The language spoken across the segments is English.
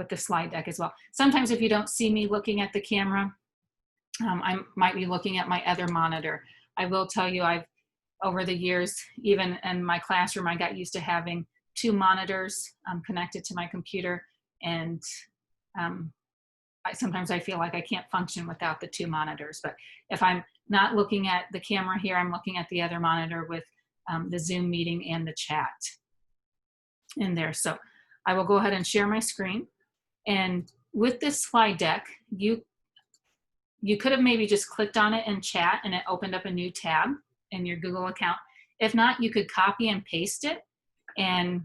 the slide deck as well. Sometimes if you don't see me looking at the camera, I might be looking at my other monitor. I will tell you, over the years, even in my classroom, I got used to having 2 monitors connected to my computer, and sometimes I feel like I can't function without the 2 monitors. But if I'm not looking at the camera here, I'm looking at the other monitor with the Zoom meeting and the chat in there. So I will go ahead and share my screen. And with this slide deck, you could have maybe just clicked on it in chat and it opened up a new tab in your Google account. If not, you could copy and paste it, and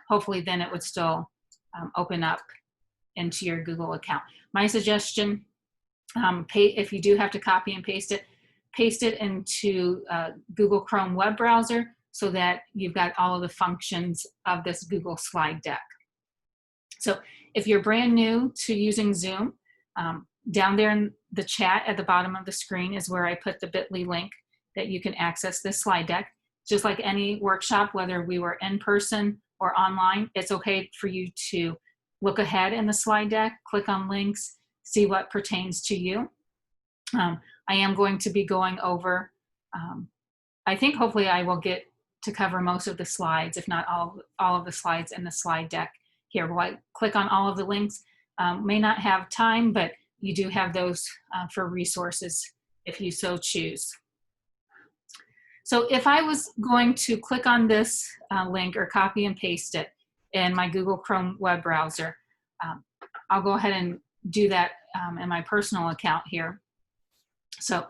hopefully then it would still open up into your Google account. My suggestion, if you do have to copy and paste it into Google Chrome web browser so that you've got all of the functions of this Google slide deck. So if you're brand new to using Zoom, down there in the chat at the bottom of the screen is where I put the bit.ly link that you can access this slide deck. Just like any workshop, whether we were in person or online, it's okay for you to look ahead in the slide deck, click on links, see what pertains to you. I am going to be going over, I think hopefully I will get to cover most of the slides, if not all of the slides in the slide deck here. Will I click on all of the links? May not have time, but you do have those for resources if you so choose. So if I was going to click on this link or copy and paste it in my Google Chrome web browser, I'll go ahead and do that in my personal account here. So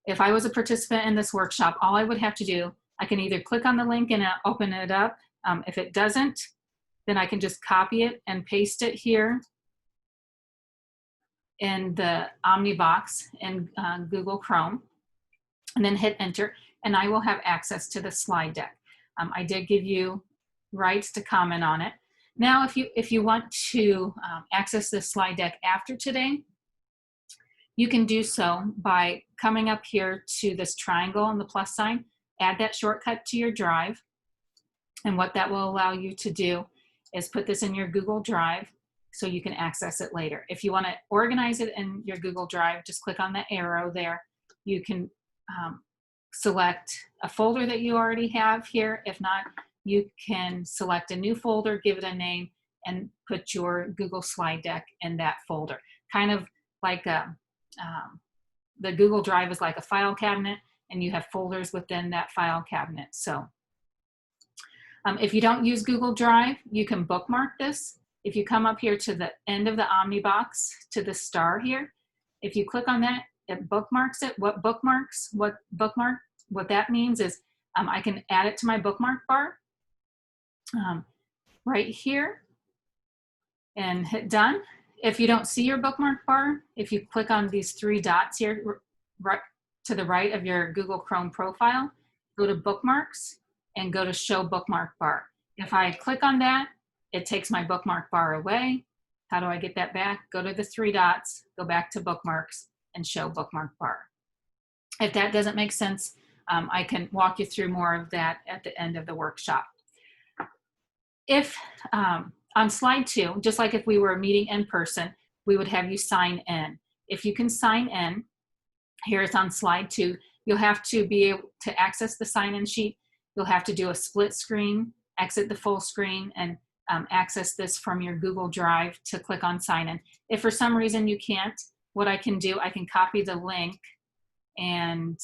if I was a participant in this workshop, all I would have to do, I can either click on the link and open it up. If it doesn't, then I can just copy it and paste it here in the Omni box in Google Chrome, and then hit enter, and I will have access to the slide deck. I did give you rights to comment on it. Now, if you want to access this slide deck after today, you can do so by coming up here to this triangle and the plus sign, add that shortcut to your drive, and what that will allow you to do is put this in your Google Drive so you can access it later. If you want to organize it in your Google Drive, just click on the arrow there. You can select a folder that you already have here. If not, you can select a new folder, give it a name, and put your Google slide deck in that folder. Kind of like the Google Drive is like a file cabinet, and you have folders within that file cabinet. So if you don't use Google Drive, you can bookmark this. If you come up here to the end of the Omni box, to the star here, if you click on that, it bookmarks it. What that means is I can add it to my bookmark bar right here and hit done. If you don't see your bookmark bar, if you click on these 3 dots here right to the right of your Google Chrome profile, go to bookmarks and go to show bookmark bar. If I click on that, it takes my bookmark bar away. How do I get that back? Go to the 3 dots, go back to bookmarks and show bookmark bar. If that doesn't make sense, I can walk you through more of that at the end of the workshop. If on slide 2, just like if we were meeting in person, we would have you sign in. If you can sign in, here it's on slide 2, you'll have to be able to access the sign-in sheet. You'll have to do a split screen, exit the full screen, and access this from your Google Drive to click on sign in. If for some reason you can't, what I can do, I can copy the link and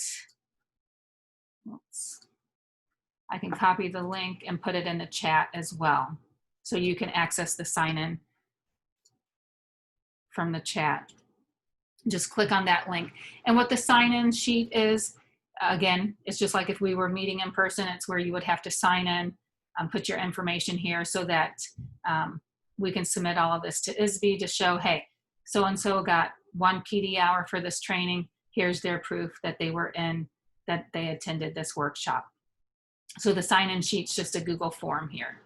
I can copy the link and put it in the chat as well. So you can access the sign in from the chat. Just click on that link. And what the sign in sheet is, again, it's just like if we were meeting in person, it's where you would have to sign in, put your information here so that we can submit all of this to ISB to show, hey, so-and-so got 1 PD hour for this training. Here's their proof that they were in, that they attended this workshop. So the sign-in sheet's just a Google form here.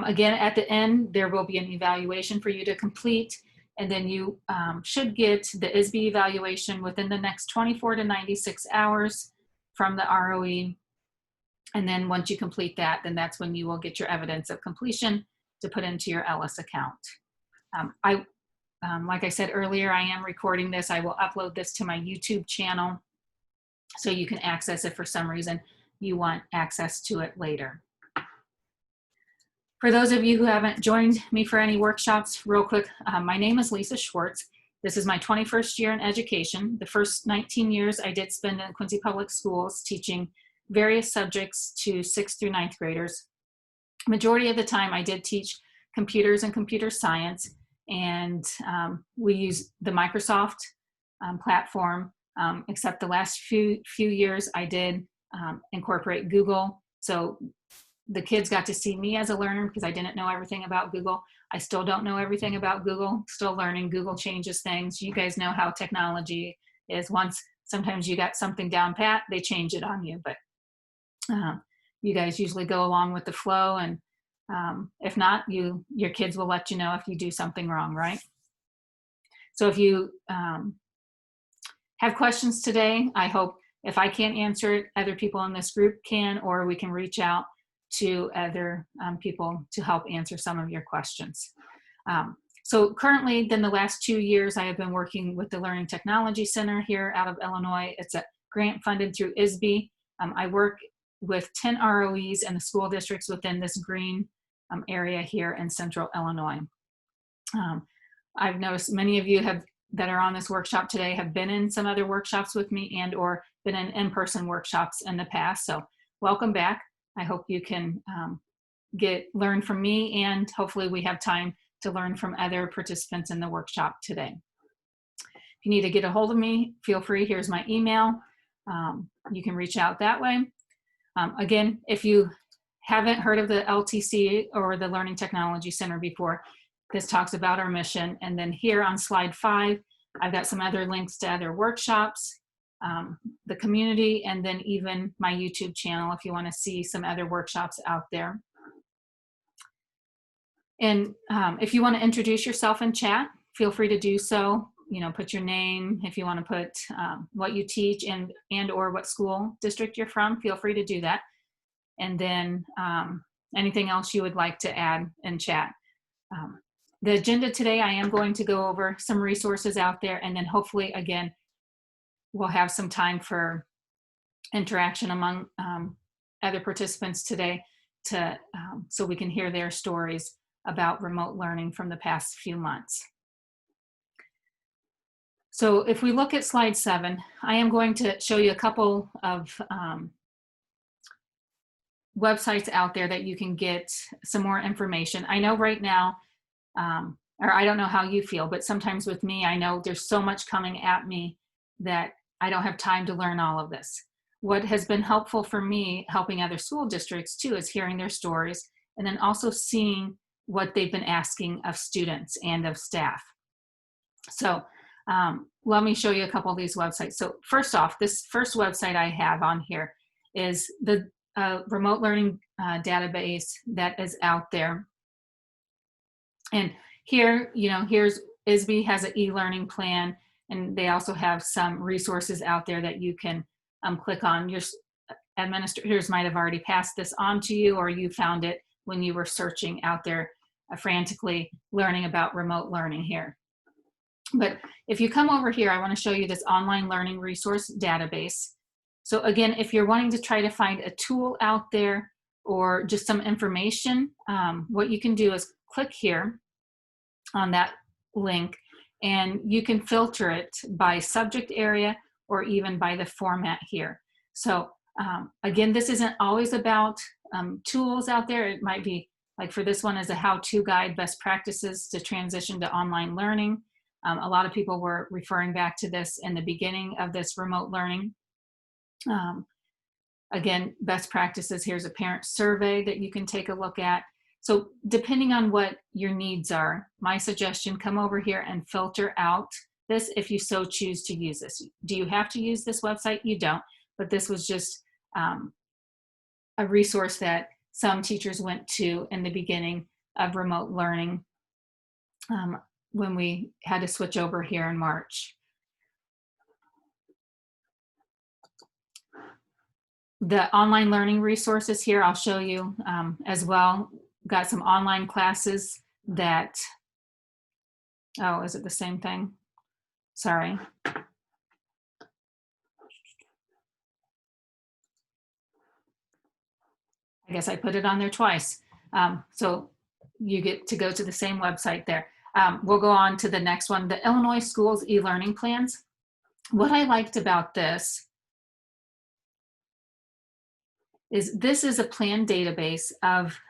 Again, at the end, there will be an evaluation for you to complete, and then you should get the ISB evaluation within the next 24 to 96 hours from the ROE. And then once you complete that, then that's when you will get your evidence of completion to put into your Ellis account. Like I said earlier, I am recording this. I will upload this to my YouTube channel so you can access it for some reason you want access to it later. For those of you who haven't joined me for any workshops, real quick, my name is Lisa Schwartz. This is my 21st year in education. The first 19 years I did spend in Quincy Public Schools teaching various subjects to 6th through 9th graders. Majority of the time I did teach computers and computer science, and we use the Microsoft platform, except the last few years I did incorporate Google. So the kids got to see me as a learner because I didn't know everything about Google. I still don't know everything about Google, still learning. Google changes things. You guys know how technology is. Once sometimes you got something down pat, they change it on you, but you guys usually go along with the flow, and if not, your kids will let you know if you do something wrong, right? So if you have questions today, I hope if I can't answer it, other people in this group can, or we can reach out to other people to help answer some of your questions. So currently, then the last 2 years, I have been working with the Learning Technology Center here out of Illinois. It's a grant funded through ISB. I work with 10 ROEs and the school districts within this green area here in central Illinois. I've noticed many of you that are on this workshop today have been in some other workshops with me and or been in-person workshops in the past. So welcome back. I hope you can learn from me, and hopefully we have time to learn from other participants in the workshop today. If you need to get a hold of me, feel free. Here's my email. You can reach out that way. Again, if you haven't heard of the LTC or the Learning Technology Center before, this talks about our mission. And then here on slide 5, I've got some other links to other workshops, the community, and then even my YouTube channel if you want to see some other workshops out there. And if you want to introduce yourself in chat, feel free to do so. You know, put your name. If you want to put what you teach and or what school district you're from, feel free to do that. And then anything else you would like to add in chat. The agenda today, I am going to go over some resources out there, and then hopefully, again, we'll have some time for interaction among other participants today so we can hear their stories about remote learning from the past few months. So if we look at slide 7, I am going to show you a couple of websites out there that you can get some more information. I know right now, or I don't know how you feel, but sometimes with me, I know there's so much coming at me that I don't have time to learn all of this. What has been helpful for me, helping other school districts too, is hearing their stories and then also seeing what they've been asking of students and of staff. So let me show you a couple of these websites. So first off, this first website I have on here is the remote learning database that is out there. And here, you know, here's ISB has an e-learning plan, and they also have some resources out there that you can click on. Your administrators might have already passed this on to you, or you found it when you were searching out there frantically learning about remote learning here. But if you come over here, I want to show you this online learning resource database. So again, if you're wanting to try to find a tool out there or just some information, what you can do is click here on that link, and you can filter it by subject area or even by the format here. So again, this isn't always about tools out there. It might be like for this one is a how-to guide, best practices to transition to online learning. A lot of people were referring back to this in the beginning of this remote learning. Again, best practices, here's a parent survey that you can take a look at. So depending on what your needs are, my suggestion, come over here and filter out this if you so choose to use this. Do you have to use this website? You don't, but this was just a resource that some teachers went to in the beginning of remote learning when we had to switch over here in March. The online learning resources here, I'll show you as well. Got some online classes that, oh, is it the same thing? Sorry. I guess I put it on there twice. So you get to go to the same website there. We'll go on to the next one, the Illinois Schools e-learning plans. What I liked about this is a plan database of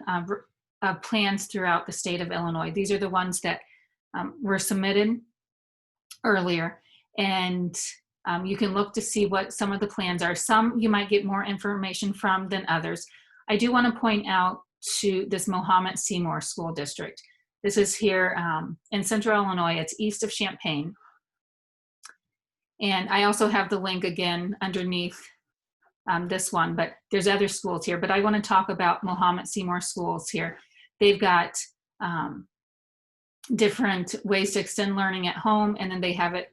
plans throughout the state of Illinois. These are the ones that were submitted earlier, and you can look to see what some of the plans are. Some you might get more information from than others. I do want to point out to this Mohammed Seymour School District. This is here in Central Illinois. It's east of Champaign. And I also have the link again underneath this one, but there's other schools here. But I want to talk about Mohammed Seymour schools here. They've got different ways to extend learning at home, and then they have it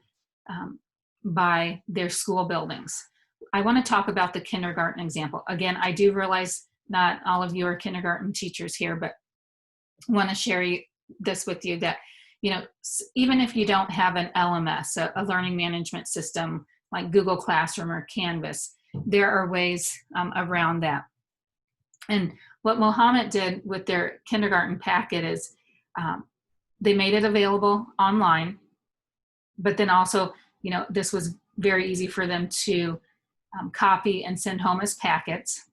by their school buildings. I want to talk about the kindergarten example. Again, I do realize not all of you are kindergarten teachers here, but I want to share this with you that, you know, even if you don't have an LMS, a learning management system like Google Classroom or Canvas, there are ways around that. And what Mohammed did with their kindergarten packet is they made it available online, but then also, you know, this was very easy for them to copy and send home as packets.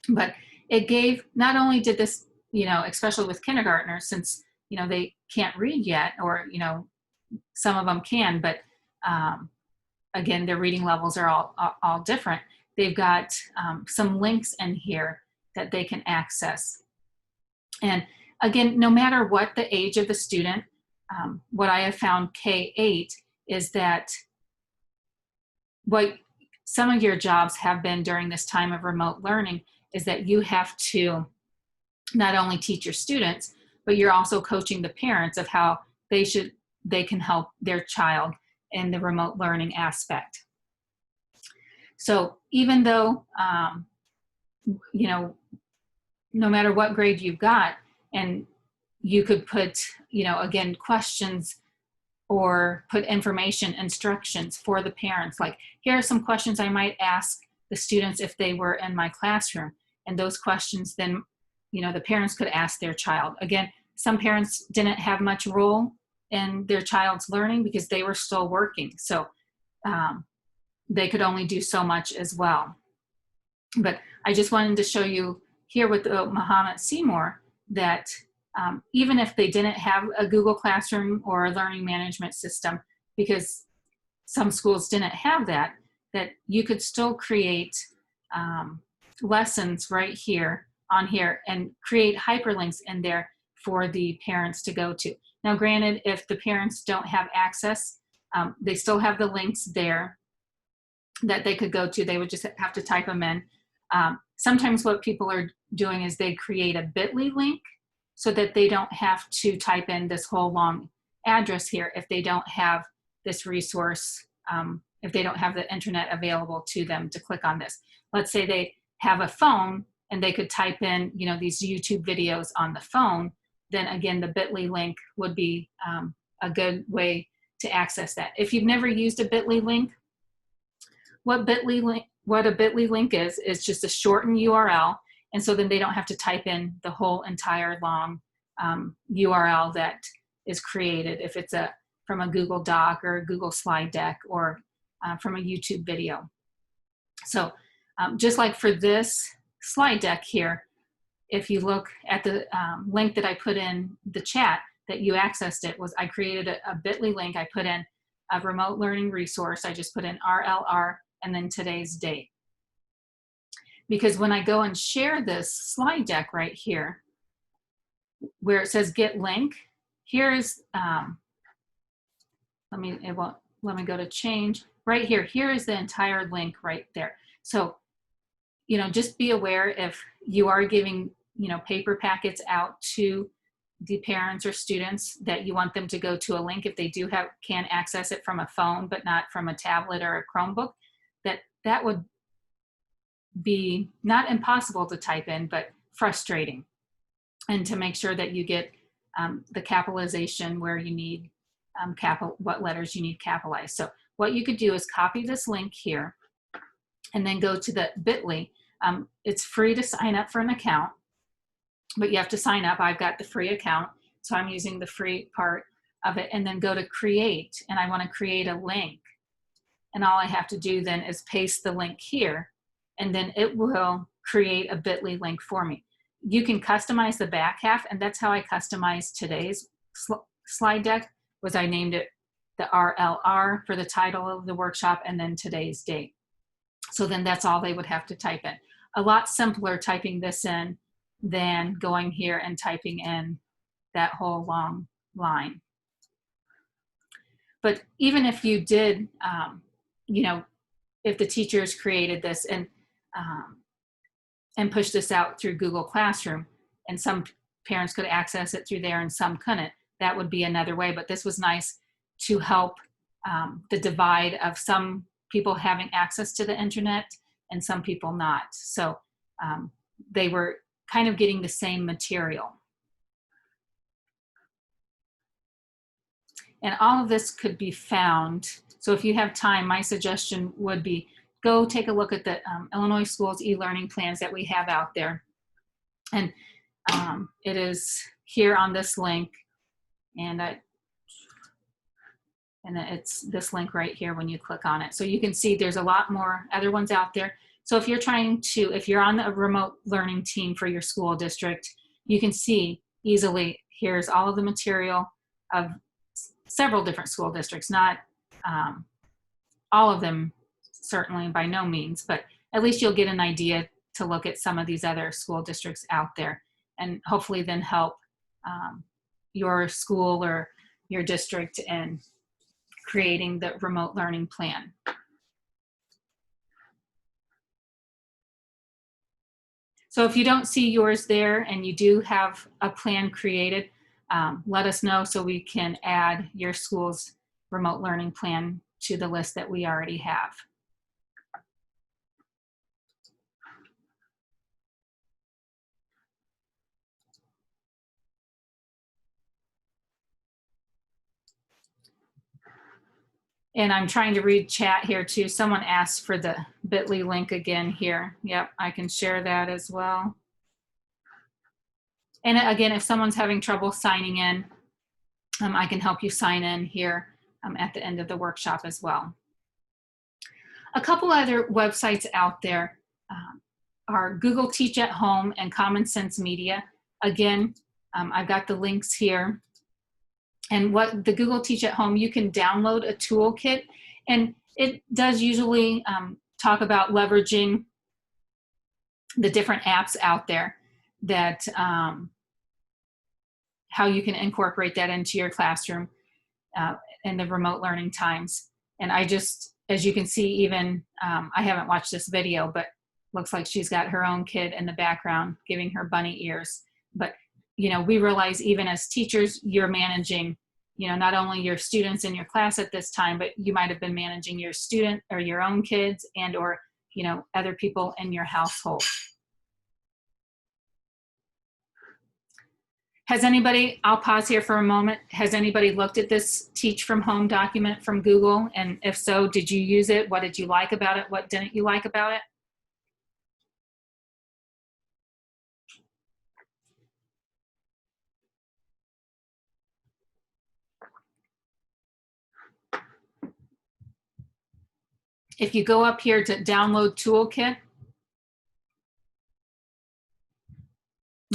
But it gave, not only did this, you know, especially with kindergartners, since, you know, they can't read yet, or, you know, some of them can, but again, their reading levels are all different. They've got some links in here that they can access. And again, no matter what the age of the student, what I have found K-8 is that what some of your jobs have been during this time of remote learning is that you have to not only teach your students, but you're also coaching the parents of how they can help their child in the remote learning aspect. So even though, you know, no matter what grade you've got, and you could put, you know, again, questions or put information, instructions for the parents, like, here are some questions I might ask the students if they were in my classroom. And those questions then, you know, the parents could ask their child. Again, some parents didn't have much role in their child's learning because they were still working. So they could only do so much as well. But I just wanted to show you here with the Mohammed Seymour that even if they didn't have a Google Classroom or a learning management system, because some schools didn't have that, that you could still create lessons right here on here and create hyperlinks in there for the parents to go to. Now, granted, if the parents don't have access, they still have the links there that they could go to. They would just have to type them in. Sometimes what people are doing is they create a bit.ly link so that they don't have to type in this whole long address here if they don't have this resource, if they don't have the internet available to them to click on this. Let's say they have a phone and they could type in, you know, these YouTube videos on the phone, then again, the bit.ly link would be a good way to access that. If you've never used a bit.ly link, what a bit.ly link is just a shortened URL. And so then they don't have to type in the whole entire long URL that is created if it's from a Google Doc or a Google slide deck or from a YouTube video. So just like for this slide deck here, if you look at the link that I put in the chat that you accessed it, was I created a bit.ly link. I put in a remote learning resource. I just put in RLR and then today's date. Because when I go and share this slide deck right here, where it says get link, here's, let me go to change. Right here, here is the entire link right there. So, you know, just be aware if you are giving, you know, paper packets out to the parents or students that you want them to go to a link, if they do can access it from a phone, but not from a tablet or a Chromebook, that would be not impossible to type in, but frustrating. And to make sure that you get the capitalization where you need what letters you need capitalized. So what you could do is copy this link here and then go to the bit.ly. It's free to sign up for an account, but you have to sign up. I've got the free account, so I'm using the free part of it, and then go to create, and I want to create a link. And all I have to do then is paste the link here, and then it will create a bit.ly link for me. You can customize the back half, and that's how I customized today's slide deck, was I named it the RLR for the title of the workshop and then today's date. So then that's all they would have to type in. A lot simpler typing this in than going here and typing in that whole long line. But even if you did, you know, if the teachers created this and pushed this out through Google Classroom, and some parents could access it through there and some couldn't, that would be another way. But this was nice to help the divide of some people having access to the internet and some people not. So they were kind of getting the same material. And all of this could be found. So if you have time, my suggestion would be go take a look at the Illinois Schools e-learning plans that we have out there. And it is here on this link. And it's this link right here when you click on it. So you can see there's a lot more other ones out there. So if you're on a remote learning team for your school district, you can see easily, here's all of the material of several different school districts, not all of them, certainly by no means, but at least you'll get an idea to look at some of these other school districts out there, and hopefully then help your school or your district in creating the remote learning plan. So if you don't see yours there and you do have a plan created, let us know so we can add your school's remote learning plan to the list that we already have. And I'm trying to read chat here too. Someone asked for the bit.ly link again here. Yep, I can share that as well. And again, if someone's having trouble signing in, I can help you sign in here at the end of the workshop as well. A couple other websites out there are Google Teach at Home and Common Sense Media. Again, I've got the links here. And what the Google Teach at Home, you can download a toolkit, and it does usually talk about leveraging the different apps out there, that how you can incorporate that into your classroom in the remote learning times. And I just, as you can see, even I haven't watched this video, but looks like she's got her own kid in the background giving her bunny ears. But you know, we realize even as teachers, you're managing, you know, not only your students in your class at this time, but you might have been managing your student or your own kids and or, you know, other people in your household. Has anybody, I'll pause here for a moment. Has anybody looked at this Teach from Home document from Google? And if so, did you use it? What did you like about it? What didn't you like about it? If you go up here to download toolkit.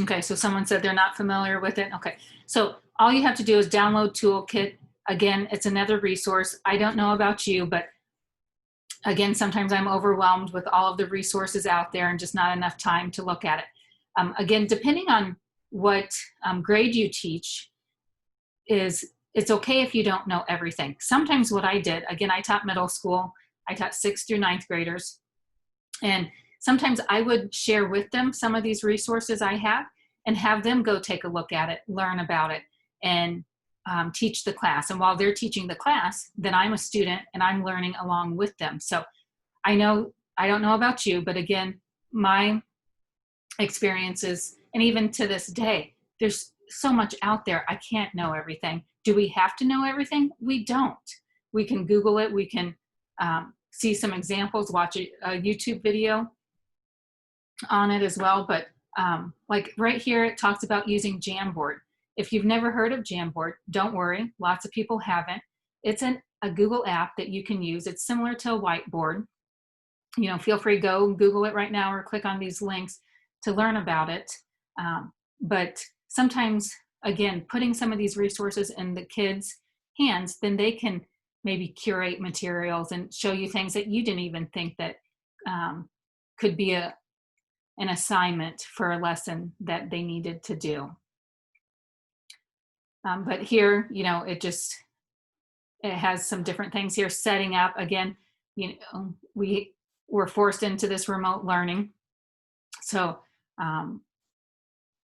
Okay, so someone said they're not familiar with it. Okay, so all you have to do is download toolkit. Again, it's another resource. I don't know about you, but again, sometimes I'm overwhelmed with all of the resources out there and just not enough time to look at it. Again, depending on what grade you teach, it's okay if you don't know everything. Sometimes what I did, again, I taught middle school. I taught 6th through 9th graders. And sometimes I would share with them some of these resources I have and have them go take a look at it, learn about it, and teach the class. And while they're teaching the class, then I'm a student and I'm learning along with them. So I don't know about you, but again, my experiences, and even to this day, there's so much out there. I can't know everything. Do we have to know everything? We don't. We can Google it. We can see some examples, watch a YouTube video on it as well. But like right here, it talks about using Jamboard. If you've never heard of Jamboard, don't worry. Lots of people haven't. It's a Google app that you can use. It's similar to a whiteboard. You know, feel free to go Google it right now or click on these links to learn about it. But sometimes, again, putting some of these resources in the kids' hands, then they can maybe curate materials and show you things that you didn't even think that could be an assignment for a lesson that they needed to do. But here, you know, it has some different things here. Setting up, again, you know, we were forced into this remote learning. So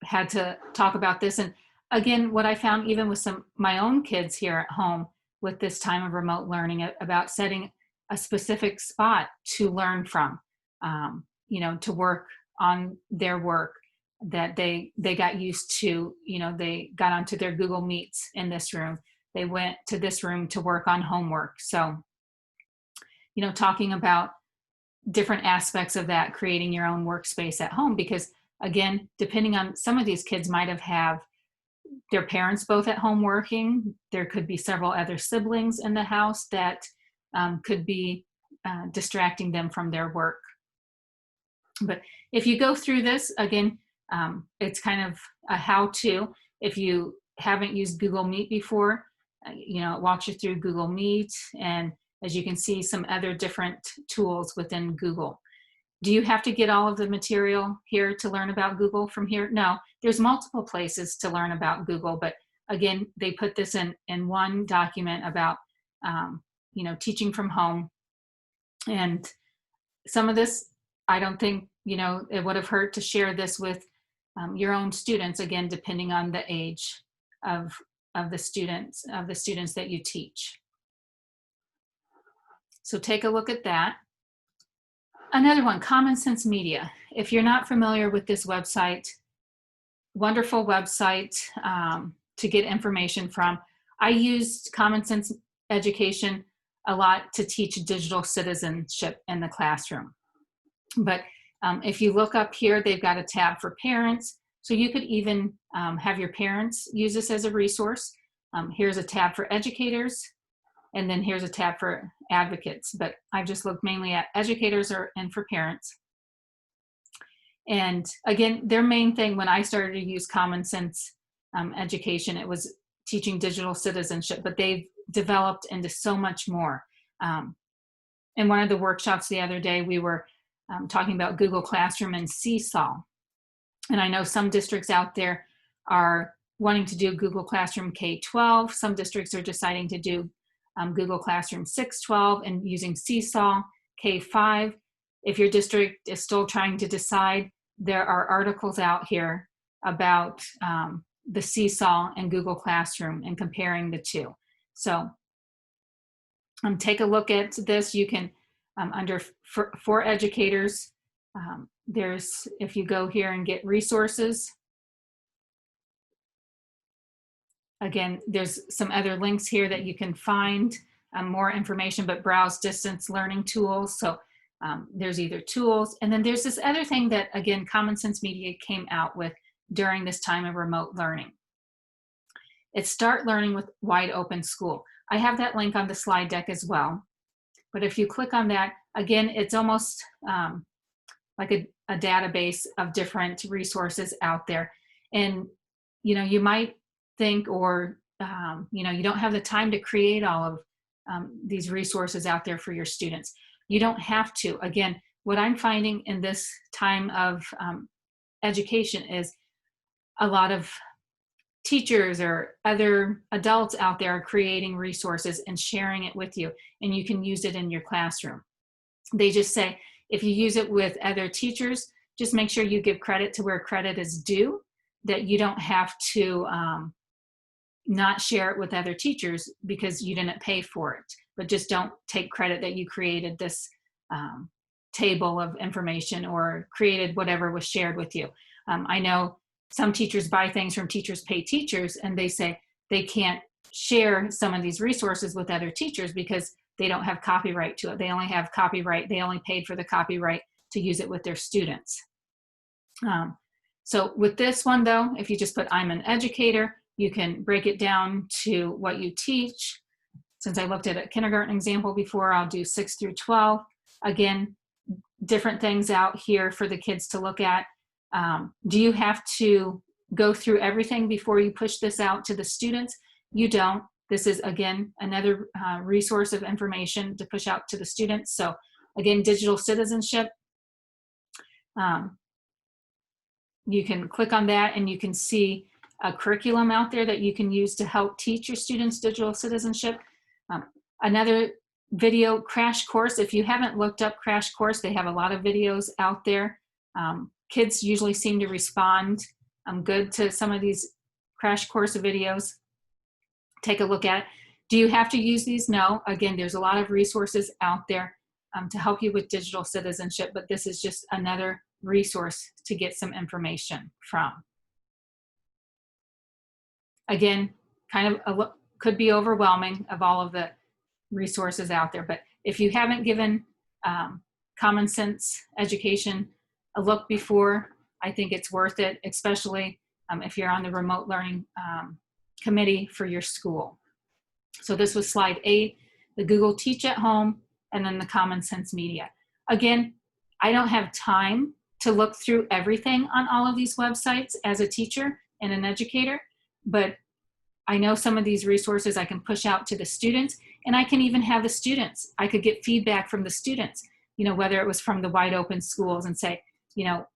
had to talk about this. And again, what I found even with my own kids here at home with this time of remote learning, about setting a specific spot to learn from, you know, to work on their work that they got used to. You know, they got onto their Google Meets in this room. They went to this room to work on homework. So, you know, talking about different aspects of that, creating your own workspace at home, because again, depending on, some of these kids might have their parents both at home working. There could be several other siblings in the house that could be distracting them from their work. But if you go through this, again, it's kind of a how-to. If you haven't used Google Meet before, you know, it walks you through Google Meet, and as you can see, some other different tools within Google. Do you have to get all of the material here to learn about Google from here? No, there's multiple places to learn about Google, but again, they put this in one document about, you know, teaching from home. And some of this, I don't think, you know, it would have hurt to share this with your own students, again, depending on the age of the students that you teach. So take a look at that. Another one, Common Sense Media. If you're not familiar with this website, wonderful website to get information from. I used Common Sense Education a lot to teach digital citizenship in the classroom. But if you look up here, they've got a tab for parents. So you could even have your parents use this as a resource. Here's a tab for educators. And then here's a tab for advocates, but I've just looked mainly at educators and for parents. And again, their main thing when I started to use Common Sense Education, it was teaching digital citizenship, but they've developed into so much more. In one of the workshops the other day, we were talking about Google Classroom and Seesaw. And I know some districts out there are wanting to do Google Classroom K-12. Some districts are deciding to do Google Classroom 6-12 and using Seesaw K-5. If your district is still trying to decide, there are articles out here about the Seesaw and Google Classroom and comparing the two. So take a look at this. You can, under for educators, there's, if you go here and get resources, again, there's some other links here that you can find more information, but browse distance learning tools. So there's either tools, and then there's this other thing that, again, Common Sense Media came out with during this time of remote learning. It's Start Learning with Wide Open School. I have that link on the slide deck as well. But if you click on that, again, it's almost like a database of different resources out there. And, you know, you might think, or you know, you don't have the time to create all of these resources out there for your students. You don't have to. Again, what I'm finding in this time of education is a lot of teachers or other adults out there are creating resources and sharing it with you, and you can use it in your classroom. They just say, if you use it with other teachers, just make sure you give credit to where credit is due, that you don't have to not share it with other teachers because you didn't pay for it, but just don't take credit that you created this table of information or created whatever was shared with you. I know some teachers buy things from Teachers Pay Teachers, and they say they can't share some of these resources with other teachers because they don't have copyright to it. They only have copyright, they only paid for the copyright to use it with their students. So with this one though, if you just put I'm an educator, you can break it down to what you teach. Since I looked at a kindergarten example before, I'll do 6 through 12. Again, different things out here for the kids to look at. Do you have to go through everything before you push this out to the students? You don't. This is, again, another resource of information to push out to the students. So again, digital citizenship. You can click on that and you can see a curriculum out there that you can use to help teach your students digital citizenship. Another video crash course. If you haven't looked up crash course, they have a lot of videos out there. Kids usually seem to respond good to some of these crash course videos. Take a look at it. Do you have to use these? No. Again, there's a lot of resources out there to help you with digital citizenship, but this is just another resource to get some information from. Again, kind of could be overwhelming of all of the resources out there, but if you haven't given Common Sense Education a look before, I think it's worth it, especially if you're on the remote learning committee for your school. So this was slide 8, the Google Teach at Home, and then the Common Sense Media. Again, I don't have time to look through everything on all of these websites as a teacher and an educator, but I know some of these resources I can push out to the students, and I can even have the students, I could get feedback from the students, you know, whether it was from the wide open schools, and say, you know,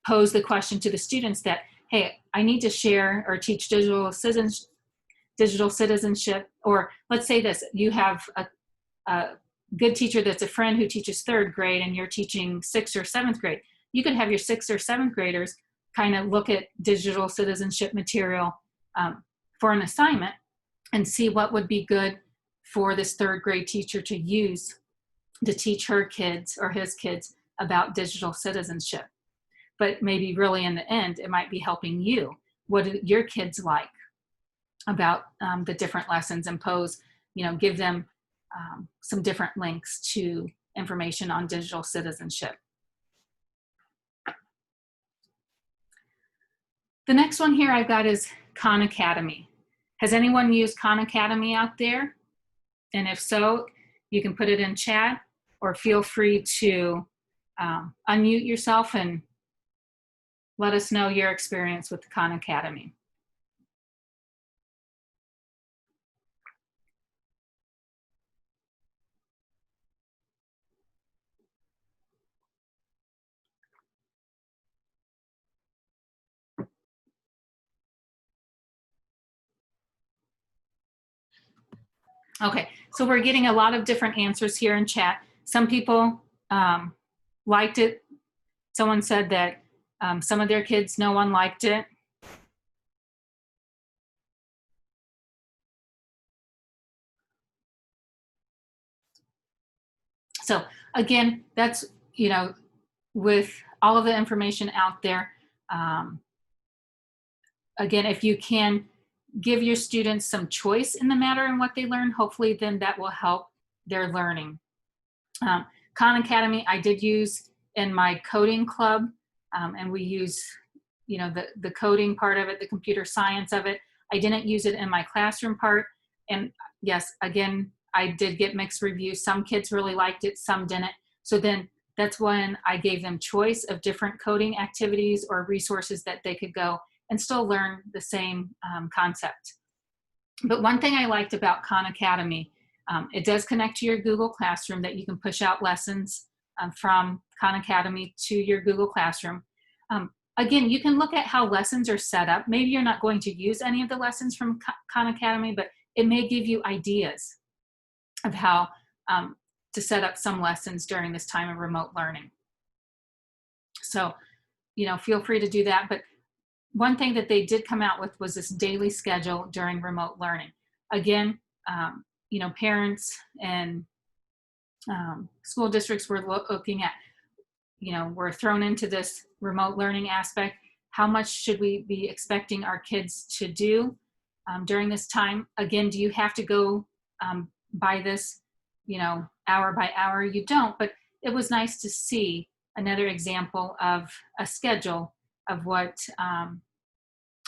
pose the question to the students that, hey, I need to share or teach digital citizenship, or let's say this, you have a good teacher that's a friend who teaches 3rd grade and you're teaching 6th or 7th grade. You could have your 6th or 7th graders kind of look at digital citizenship material for an assignment and see what would be good for this 3rd grade teacher to use to teach her kids or his kids about digital citizenship. But maybe really in the end, it might be helping you. What do your kids like about the different lessons, and pose, you know, give them some different links to information on digital citizenship. The next one here I've got is Khan Academy. Has anyone used Khan Academy out there? And if so, you can put it in chat, or feel free to unmute yourself and let us know your experience with Khan Academy. Okay, so we're getting a lot of different answers here in chat. Some people liked it. Someone said that some of their kids, no one liked it. So again, that's, you know, with all of the information out there, again, if you can give your students some choice in the matter in what they learn, hopefully then that will help their learning. Khan Academy I did use in my coding club, and we use, you know, the coding part of it, the computer science of it. I didn't use it in my classroom part, and yes, again, I did get mixed reviews. Some kids really liked it, some didn't. So then that's when I gave them choice of different coding activities or resources that they could go and still learn the same concept. But one thing I liked about Khan Academy, it does connect to your Google Classroom, that you can push out lessons from Khan Academy to your Google Classroom. Again, you can look at how lessons are set up. Maybe you're not going to use any of the lessons from Khan Academy, but it may give you ideas of how to set up some lessons during this time of remote learning. So, you know, feel free to do that. But one thing that they did come out with was this daily schedule during remote learning. Again, you know, parents and school districts were looking at, we're thrown into this remote learning aspect. How much should we be expecting our kids to do during this time? Again, do you have to go by this, hour by hour? You don't, but it was nice to see another example of a schedule of what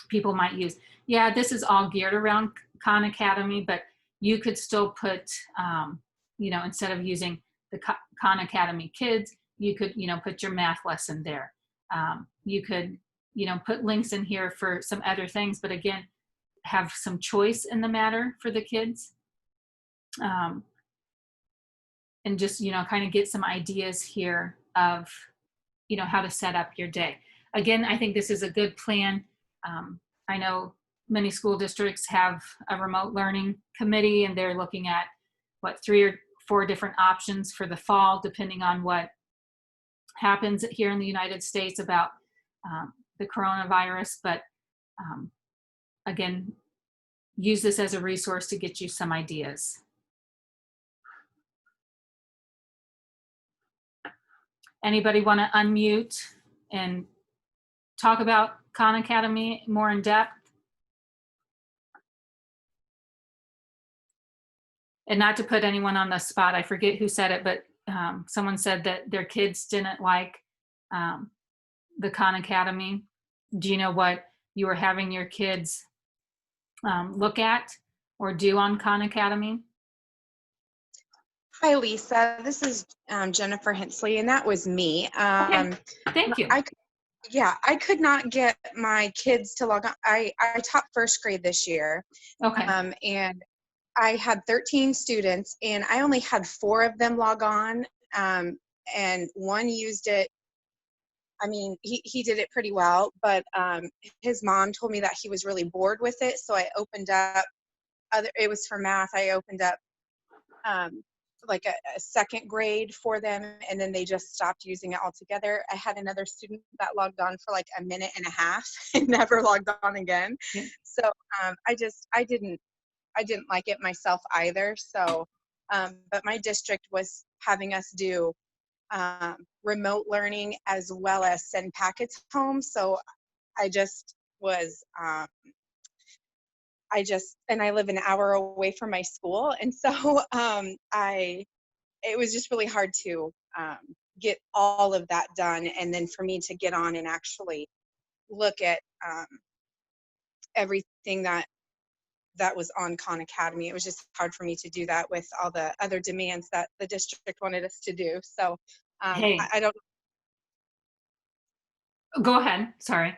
people might use. Yeah, this is all geared around Khan Academy, but you could still put, instead of using the Khan Academy kids, you could, put your math lesson there. You could, put links in here for some other things, but again, have some choice in the matter for the kids. And just, kind of get some ideas here of, how to set up your day. Again, I think this is a good plan. I know many school districts have a remote learning committee, and they're looking at 3 or 4 different options for the fall, depending on what happens here in the United States about the coronavirus. But again, use this as a resource to get you some ideas. Anybody want to unmute and talk about Khan Academy more in depth? And not to put anyone on the spot, I forget who said it, but someone said that their kids didn't like the Khan Academy. Do you know what you were having your kids look at or do on Khan Academy? Hi, Lisa. This is Jennifer Hensley, and that was me. Okay. Thank you. I could not get my kids to log on. I taught first grade this year. Okay. And I had 13 students, and I only had 4 of them log on. And one used it. I mean, he did it pretty well, but his mom told me that he was really bored with it. So I opened up it was for math. I opened up like a second grade for them, and then they just stopped using it altogether. I had another student that logged on for like a minute and a half and never logged on again. Yeah. So I didn't like it myself either. So but my district was having us do remote learning as well as send packets home. So I just was and I live an hour away from my school. And so it was just really hard to get all of that done. And then for me to get on and actually look at everything that was on Khan Academy, it was just hard for me to do that with all the other demands that the district wanted us to do. So hey. I don't. Go ahead. Sorry.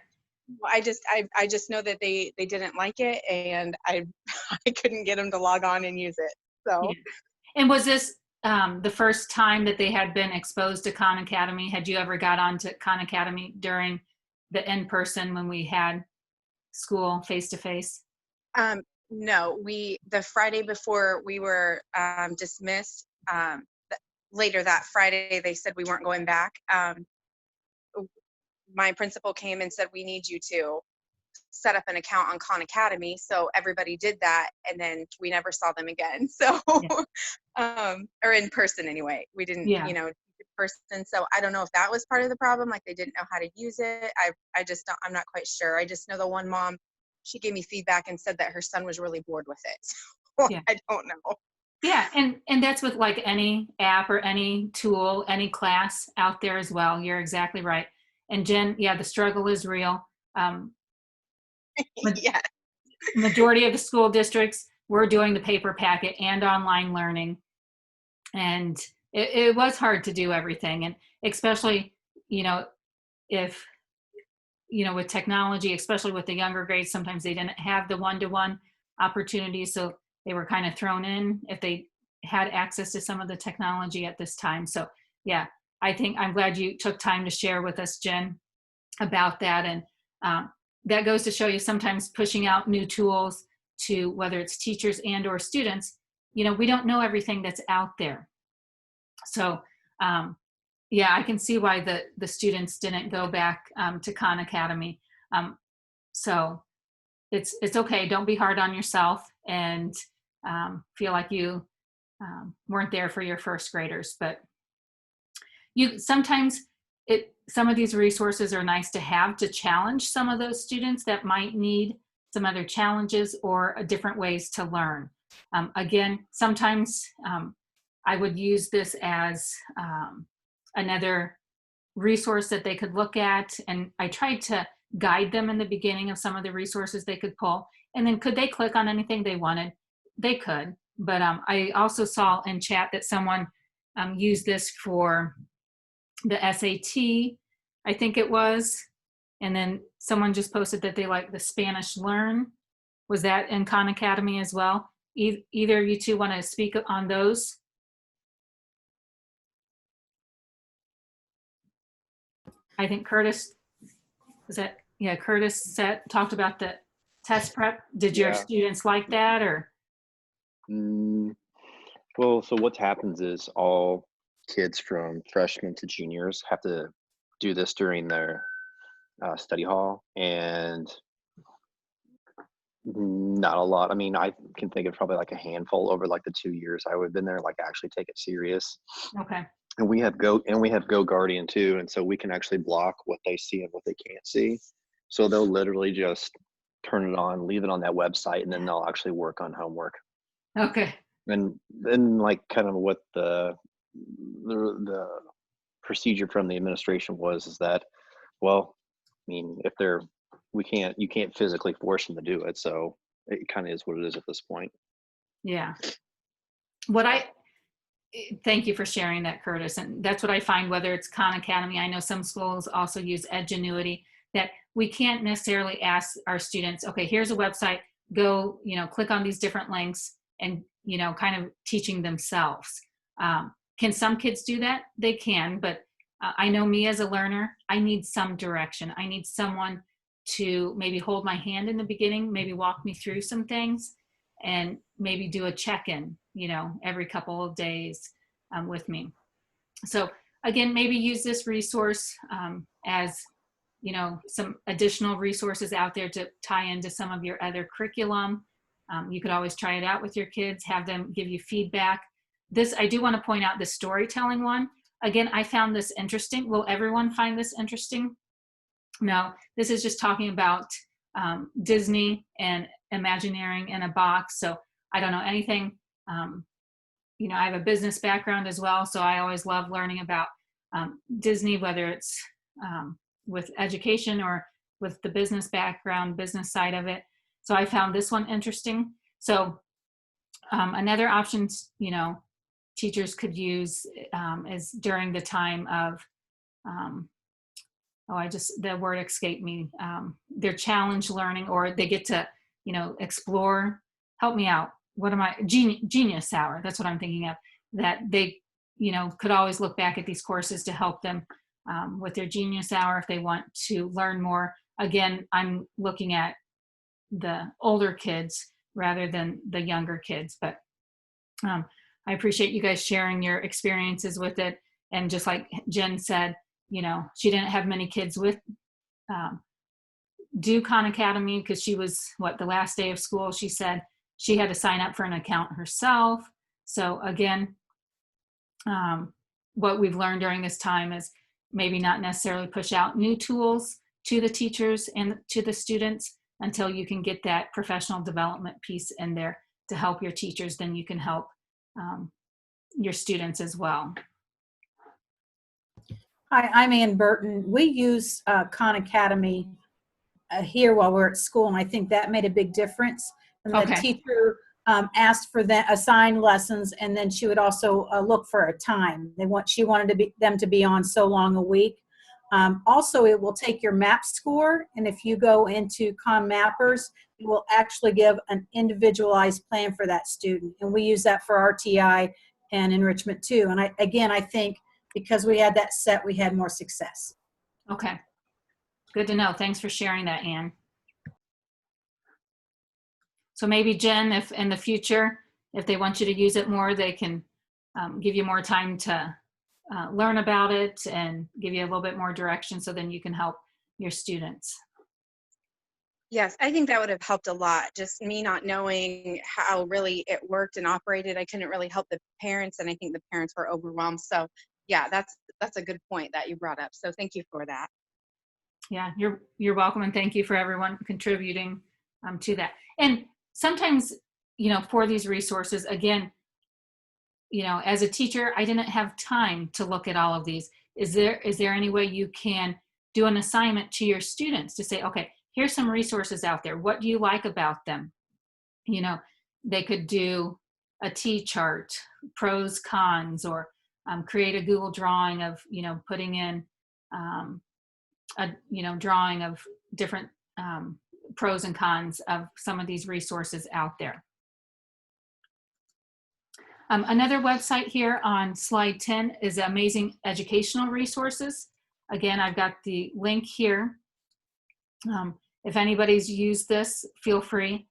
I just know that they didn't like it, and I couldn't get them to log on and use it. So. Yeah. And was this the first time that they had been exposed to Khan Academy? Had you ever got on to Khan Academy during the in-person when we had school face-to-face? No, the Friday before we were dismissed, later that Friday, they said we weren't going back. My principal came and said, we need you to set up an account on Khan Academy. So everybody did that, and then we never saw them again. So, yeah. Or in person anyway. We didn't, in person. So I don't know if that was part of the problem. Like they didn't know how to use it. I just don't, I'm not quite sure. I just know the one mom, she gave me feedback and said that her son was really bored with it. So yeah. I don't know. Yeah, and that's with like any app or any tool, any class out there as well. You're exactly right. And Jen, yeah, the struggle is real. Yeah. Majority of the school districts were doing the paper packet and online learning. And it was hard to do everything. And especially, if, with technology, especially with the younger grades, sometimes they didn't have the one-to-one opportunity. So they were kind of thrown in if they had access to some of the technology at this time. So yeah, I think I'm glad you took time to share with us, Jen, about that. And that goes to show you sometimes pushing out new tools to whether it's teachers and or students, we don't know everything that's out there. So yeah, I can see why the students didn't go back to Khan Academy. So it's okay. Don't be hard on yourself and feel like you weren't there for your first graders. But you sometimes some of these resources are nice to have to challenge some of those students that might need some other challenges or different ways to learn. Again, sometimes I would use this as another resource that they could look at, and I tried to guide them in the beginning of some of the resources they could pull, and then could they click on anything they wanted? They could, but I also saw in chat that someone used this for the SAT, I think it was, and then someone just posted that they like the Spanish Learn. Was that in Khan Academy as well? Either of you two want to speak on those? I think Curtis, was that, yeah, Curtis talked about the test prep. Did your students like that, or? Well, so what happens is all kids from freshmen to juniors have to do this during their study hall, and not a lot. I mean, I can think of probably like a handful over like the 2 years I would have been there, like actually take it serious. Okay. And we have Go Guardian too, and so we can actually block what they see and what they can't see. So they'll literally just turn it on, leave it on that website, and then they'll actually work on homework. Okay. And then like kind of what the procedure from the administration was is that, well, I mean, if you can't physically force them to do it, so it kind of is what it is at this point. Yeah. Thank you for sharing that, Curtis. And that's what I find, whether it's Khan Academy, I know some schools also use Edgenuity, that we can't necessarily ask our students, okay, here's a website, go, click on these different links, and, kind of teaching themselves. Can some kids do that? They can, but I know me as a learner, I need some direction. I need someone to maybe hold my hand in the beginning, maybe walk me through some things, and maybe do a check-in, every couple of days with me. So again, maybe use this resource as, some additional resources out there to tie into some of your other curriculum. You could always try it out with your kids, have them give you feedback. I do want to point out the storytelling one. Again, I found this interesting. Will everyone find this interesting? No, this is just talking about Disney and Imagineering in a box. So I don't know anything. I have a business background as well, so I always love learning about Disney, whether it's with education or with the business background, business side of it. So I found this one interesting. So another option, teachers could use is during the time of, the word escaped me, their challenge learning, or they get to, explore, help me out. What am I, Genius Hour, that's what I'm thinking of, that they, could always look back at these courses to help them with their Genius Hour if they want to learn more. Again, I'm looking at the older kids rather than the younger kids, but I appreciate you guys sharing your experiences with it. And just like Jen said, she didn't have many kids do Khan Academy because she was, the last day of school, she said she had to sign up for an account herself. So again, what we've learned during this time is maybe not necessarily push out new tools to the teachers and to the students until you can get that professional development piece in there to help your teachers. Then you can help your students as well. Hi, I'm Ann Burton. We use Khan Academy here while we're at school, and I think that made a big difference. And the teacher asked for assigned lessons, and then she would also look for a time. She wanted them to be on so long a week. Also, it will take your MAP score, and if you go into Khan Mappers, it will actually give an individualized plan for that student. And we use that for RTI and enrichment too. And I think because we had that set, we had more success. Okay, good to know. Thanks for sharing that, Ann. So maybe Jen, if in the future, if they want you to use it more, they can give you more time to learn about it and give you a little bit more direction, so then you can help your students. Yes, I think that would have helped a lot. Just me not knowing how really it worked and operated, I couldn't really help the parents, and I think the parents were overwhelmed. So yeah, that's a good point that you brought up. So thank you for that. Yeah, you're welcome, and thank you for everyone contributing to that. And sometimes, for these resources, again, as a teacher, I didn't have time to look at all of these. Is there any way you can do an assignment to your students to say, okay, here's some resources out there. What do you like about them? They could do a T-chart, pros, cons, or create a Google drawing of, putting in a drawing of different pros and cons of some of these resources out there. Another website here on slide 10 is Amazing Educational Resources. Again, I've got the link here. If anybody's used this, feel free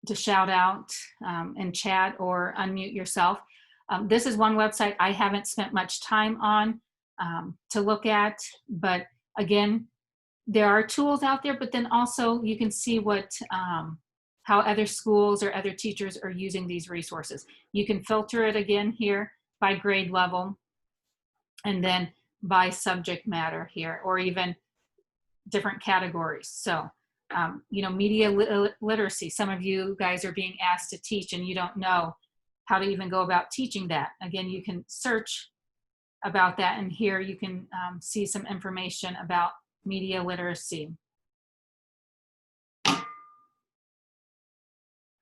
to shout out in chat or unmute yourself. This is one website I haven't spent much time on to look at, but again, there are tools out there, but then also you can see how other schools or other teachers are using these resources. You can filter it again here by grade level, and then by subject matter here, or even different categories. So, media literacy. Some of you guys are being asked to teach and you don't know how to even go about teaching that. Again, you can search about that, and here you can see some information about media literacy.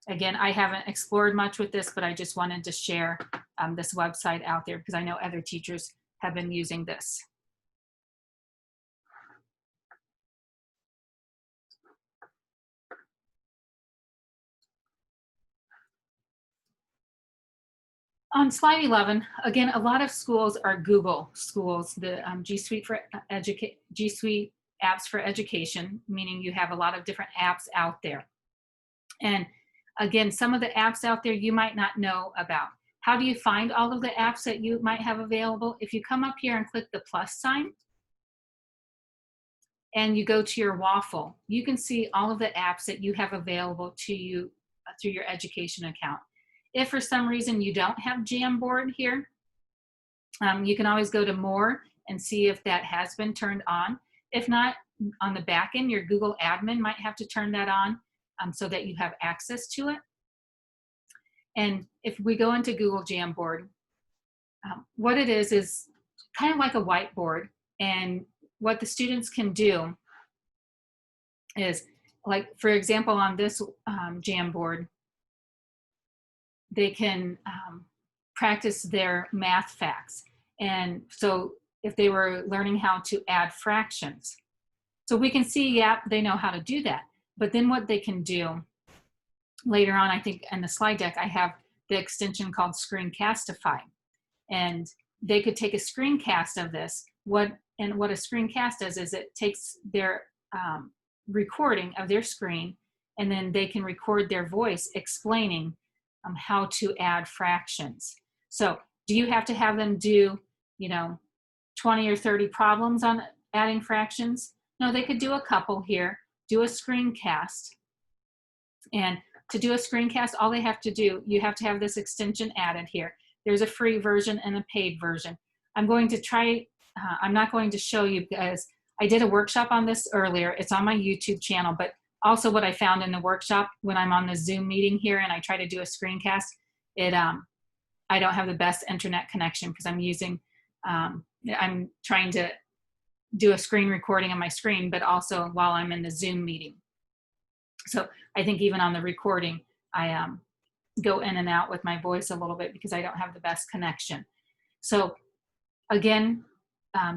Again, I haven't explored much with this, but I just wanted to share this website out there because I know other teachers have been using this. On slide 11, again, a lot of schools are Google schools, the G Suite apps for education, meaning you have a lot of different apps out there. And again, some of the apps out there you might not know about. How do you find all of the apps that you might have available? If you come up here and click the plus sign and you go to your waffle, you can see all of the apps that you have available to you through your education account. If for some reason you don't have Jamboard here, you can always go to more and see if that has been turned on. If not, on the back end, your Google admin might have to turn that on so that you have access to it. And if we go into Google Jamboard, what it is kind of like a whiteboard. And what the students can do is, like, for example, on this Jamboard, they can practice their math facts. And so if they were learning how to add fractions, so we can see, yeah, they know how to do that. But then what they can do later on, I think in the slide deck, I have the extension called Screencastify. And they could take a screencast of this. What a screencast does is it takes their recording of their screen, and then they can record their voice explaining how to add fractions. So do you have to have them do, 20 or 30 problems on adding fractions? No, they could do a couple here, do a screencast. And to do a screencast, all they have to do, you have to have this extension added here. There's a free version and a paid version. I'm going to try, I'm not going to show you because I did a workshop on this earlier. It's on my YouTube channel, but also what I found in the workshop when I'm on the Zoom meeting here and I try to do a screencast, I don't have the best internet connection because I'm using, I'm trying to do a screen recording on my screen, but also while I'm in the Zoom meeting. So I think even on the recording, I go in and out with my voice a little bit because I don't have the best connection. So again,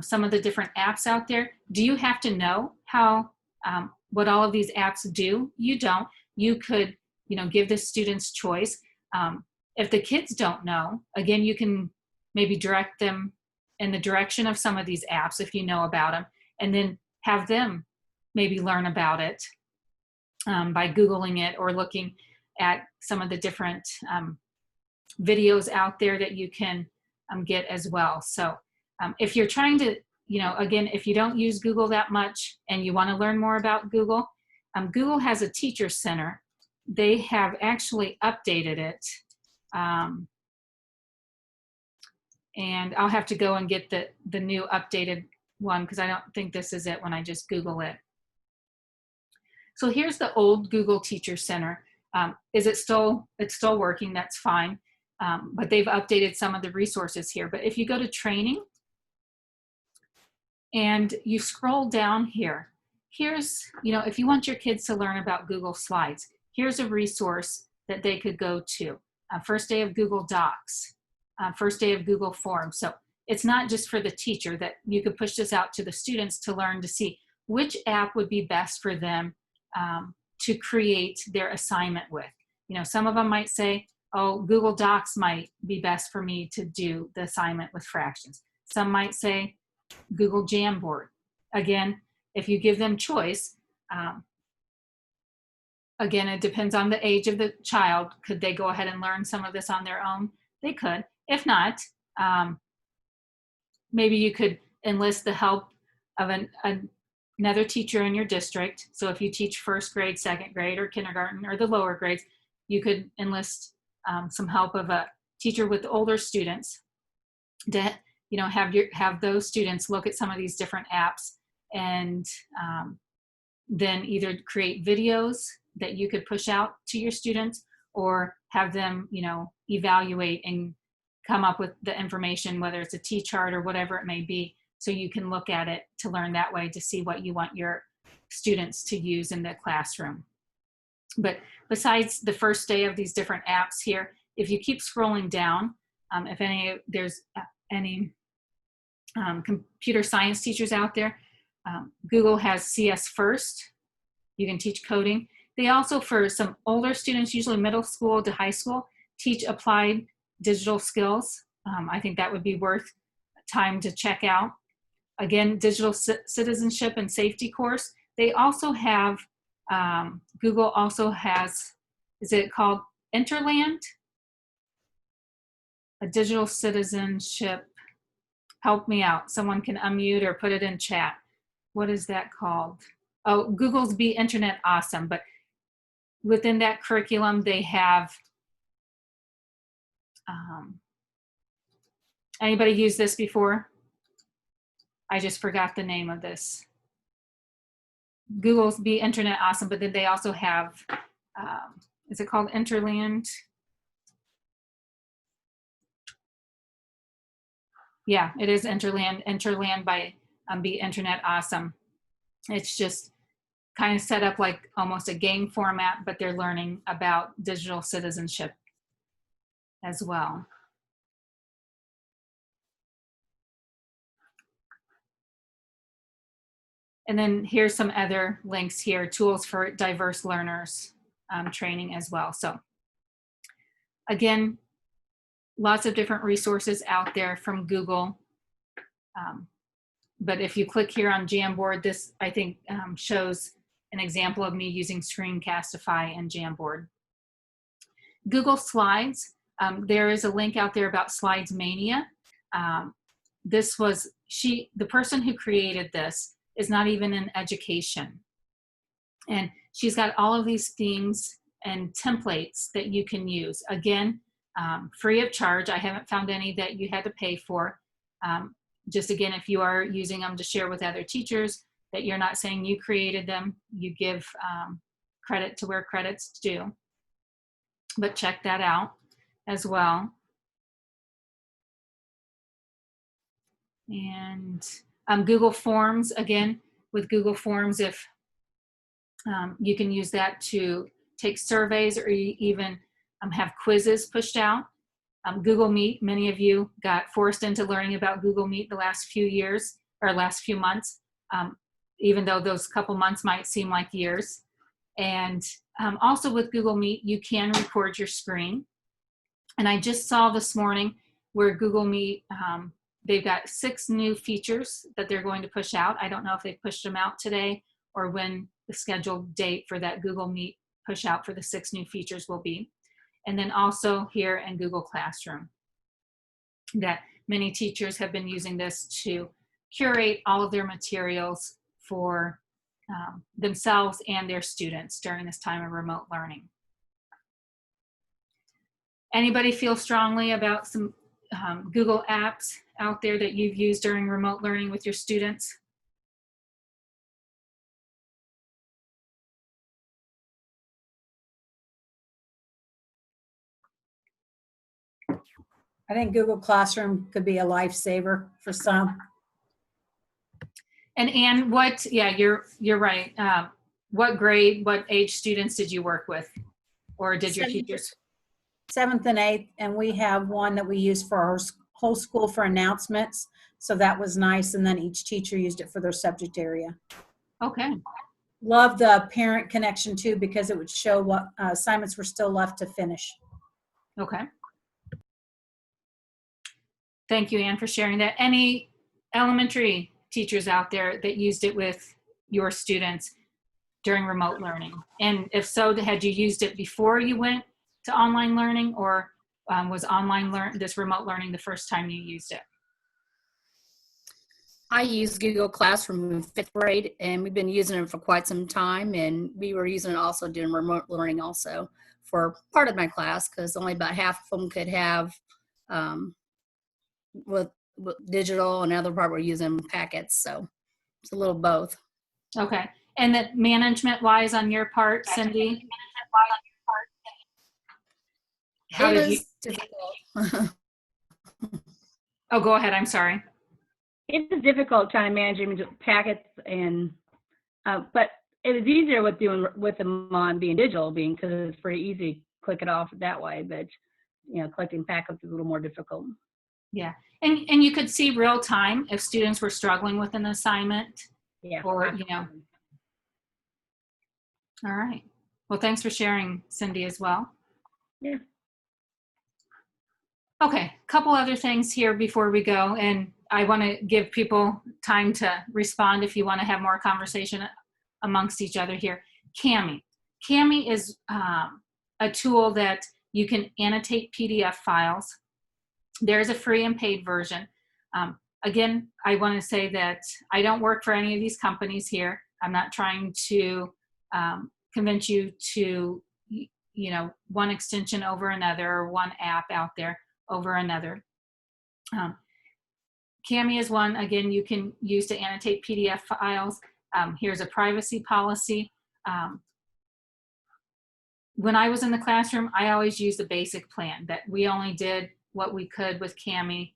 some of the different apps out there, do you have to know how, what all of these apps do? You don't. You could, give the students choice. If the kids don't know, again, you can maybe direct them in the direction of some of these apps if you know about them, and then have them maybe learn about it by Googling it or looking at some of the different videos out there that you can get as well. So if you're trying to, again, if you don't use Google that much and you want to learn more about Google, Google has a teacher center. They have actually updated it. And I'll have to go and get the new updated one because I don't think this is it when I just Google it. So here's the old Google Teacher Center. It's still working, that's fine. But they've updated some of the resources here. But if you go to training and you scroll down here, here's, if you want your kids to learn about Google Slides, here's a resource that they could go to. First day of Google Docs, first day of Google Forms. So it's not just for the teacher, that you could push this out to the students to learn to see which app would be best for them to create their assignment with. Some of them might say, oh, Google Docs might be best for me to do the assignment with fractions. Some might say Google Jamboard. Again, if you give them choice, again, it depends on the age of the child. Could they go ahead and learn some of this on their own? They could. If not, maybe you could enlist the help of another teacher in your district. So if you teach first grade, second grade, or kindergarten, or the lower grades, you could enlist some help of a teacher with older students to have those students look at some of these different apps, and then either create videos that you could push out to your students, or have them evaluate and come up with the information, whether it's a T-chart or whatever it may be, so you can look at it to learn that way, to see what you want your students to use in the classroom. But besides the first day of these different apps here, if you keep scrolling down, if there's any computer science teachers out there, Google has CS First. You can teach coding. They also, for some older students, usually middle school to high school, teach applied digital skills. I think that would be worth time to check out. Again, digital citizenship and safety course. They also have, Google also has, is it called Interland? A digital citizenship. Help me out. Someone can unmute or put it in chat. What is that called? Oh, Google's Be Internet Awesome. But within that curriculum, they have, anybody used this before? I just forgot the name of this. Google's Be Internet Awesome, but then they also have, is it called Interland? Yeah, it is Interland. Interland by Be Internet Awesome. It's just kind of set up like almost a game format, but they're learning about digital citizenship as well. And then here's some other links here, tools for diverse learners training as well. So again, lots of different resources out there from Google. But if you click here on Jamboard, this I think shows an example of me using Screencastify and Jamboard. Google Slides, there is a link out there about Slides Mania. This was, the person who created this is not even in education. And she's got all of these themes and templates that you can use. Again, free of charge. I haven't found any that you had to pay for. Just again, if you are using them to share with other teachers, that you're not saying you created them, you give credit to where credit's due. But check that out as well. And Google Forms, again, with Google Forms, if you can use that to take surveys or even have quizzes pushed out. Google Meet, many of you got forced into learning about Google Meet the last few years or last few months, even though those couple months might seem like years. And also with Google Meet, you can record your screen. And I just saw this morning where Google Meet, they've got 6 new features that they're going to push out. I don't know if they pushed them out today or when the scheduled date for that Google Meet push out for the 6 new features will be. And then also here in Google Classroom, that many teachers have been using this to curate all of their materials for themselves and their students during this time of remote learning. Anybody feel strongly about some Google apps out there that you've used during remote learning with your students? I think Google Classroom could be a lifesaver for some. And Anne, what, yeah, you're right. What grade, what age students did you work with? Or did your teachers? 7th and 8th, and we have one that we use for our whole school for announcements. So that was nice. And then each teacher used it for their subject area. Okay. Love the parent connection too, because it would show what assignments were still left to finish. Okay. Thank you, Anne, for sharing that. Any elementary teachers out there that used it with your students during remote learning? And if so, had you used it before you went to online learning, or was this remote learning the first time you used it? I used Google Classroom in 5th grade, and we've been using it for quite some time, and we were using it also during remote learning also for part of my class, because only about half of them could have with digital, and the other part we're using packets, so it's a little both. Okay. And that management-wise on your part, Cindy? How It did you? was difficult. Oh, go ahead. I'm sorry. It was difficult trying to manage them packets, and but it was easier with them on being digital, because it's pretty easy to click it off that way. But collecting packets is a little more difficult. Yeah, and you could see real time if students were struggling with an assignment. Yeah. Or All right. Well, thanks for sharing, Cindy, as well. Yeah. Okay, couple other things here before we go, and I want to give people time to respond if you want to have more conversation amongst each other here. Cami. Cami is a tool that you can annotate PDF files. There's a free and paid version. Again, I want to say that I don't work for any of these companies here. I'm not trying to convince you to, one extension over another, or one app out there over another. Cami is one, again, you can use to annotate PDF files. Here's a privacy policy. When I was in the classroom, I always used the basic plan, that we only did what we could with Cami.